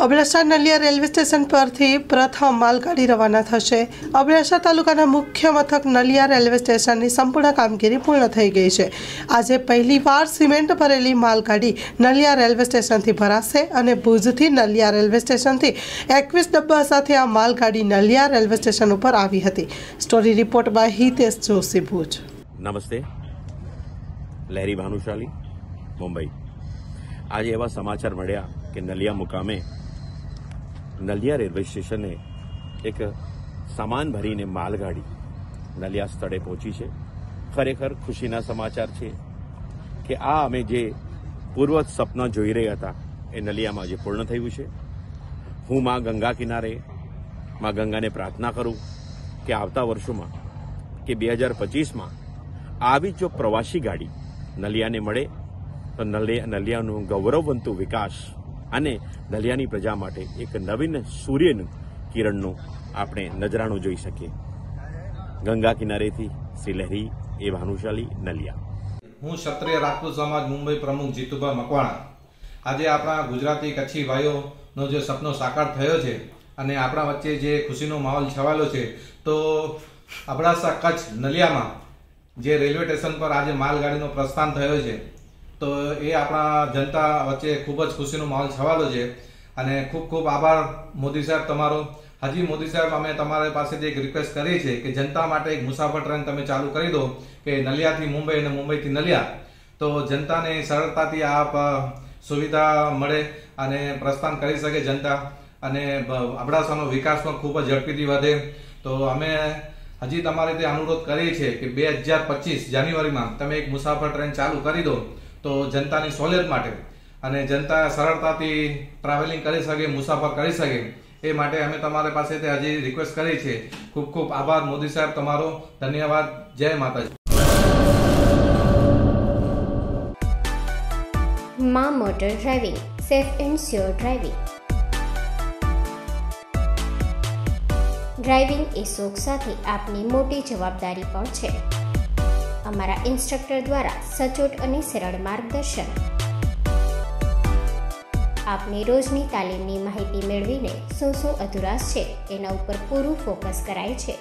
Abdasa Naliya railway station પરથી પ્રથમ માલગાડી રવાના થશે। અબડાસા તાલુકાના મુખ્ય મથક નલિયા રેલવે સ્ટેશનની સંપૂર્ણ કામગીરી પૂર્ણ થઈ ગઈ છે। આજે પહેલીવાર સિમેન્ટ ભરેલી માલગાડી નલિયા રેલવે સ્ટેશનથી ભરાશે અને ભુજથી નલિયા રેલવે સ્ટેશનથી 21 ડબ્બા સાથે આ માલગાડી નલિયા રેલવે સ્ટેશન ઉપર આવી હતી। Story report by Hitesh Joshi, Bhuj. નમસ્તે, લહેરી ભાનુશાલી, મુંબઈ। आज एवं समाचार मळ्या कि नलिया मुकामे नलिया रेलवे स्टेशने एक सामान भरीने मालगाड़ी नलिया स्थळे पहोंची है। खरेखर खुशीना समाचार है कि आ अमे जे पूर्व सपना जोई रह्या हता ए नलियामां जे पूर्ण थयुं छे। हूँ मां गंगा किनारे मां गंगाने प्रार्थना करूं कि आवता वर्षों कि 2025 में आवी जो प्रवासी गाड़ी नलियाने मळे तो नलियाનું ગૌરવવંતું વિકાસ અને નલિયાની પ્રજા માટે એક નવીન સૂર્યનું કિરણનું આપણે નજરાણું જોઈ શકીએ। ગંગા કિનારેથી શ્રી લહેરી એ ભાનુશાલી, નલિયા। હું ક્ષત્રિય રાજપૂત સમાજ મુંબઈ પ્રમુખ જીતુભાઈ મકવાણા। આજે આપણા ગુજરાતી કચ્છી ભાઈઓનો જે સપનો સાકાર થયો છે અને આપણા વચ્ચે જે ખુશીનો માહોલ છવાયેલો છે, તો અબડાસા કચ્છ નલિયામાં જે રેલવે સ્ટેશન પર આજે માલગાડીનો પ્રસ્થાન થયો છે, તો એ આપણા જનતા વચ્ચે ખૂબ જ ખુશીનો માહોલ છવાયેલો છે અને ખૂબ ખૂબ આભાર મોદી સાહેબ તમારો। હજી મોદી સાહેબ, અમે તમારી પાસેથી એક રિક્વેસ્ટ કરી છે કે જનતા માટે એક મુસાફર ટ્રેન તમે ચાલુ કરી દો કે નલિયાથી મુંબઈ અને મુંબઈથી નલિયા, તો જનતાને સરળતાથી આ સુવિધા મળે અને પ્રસ્થાન કરી શકે જનતા, અને અબડાસાનો વિકાસ પણ ખૂબ જ ઝડપીથી વધે। તો અમે હજી તમારે તે અનુરોધ કરીએ છીએ કે 2025 જાન્યુઆરીમાં તમે એક મુસાફર ટ્રેન ચાલુ કરી દો, તો જનતાની સહુલિયત માટે અને જનતા સરળતાથી ટ્રાવેલિંગ કરી શકે, મુસાફર કરી શકે, એ માટે અમે તમારી પાસેથી હજી રિક્વેસ્ટ કરી છે। ખૂબ ખૂબ આભાર મોદી સાહેબ તમારો, ધન્યવાદ। જય માતાજી। માં motor driving, safe and sure driving. Driving એ શોખ સાથે આપની મોટી જવાબદારી પણ છે। અમારા ઇન્સ્ટ્રક્ટર દ્વારા સચોટ અને સરળ માર્ગદર્શન આપની રોજની તાલીમની માહિતી મેળવીને શું અધુરાશ છે એના ઉપર પૂરું ફોકસ કરાય છે।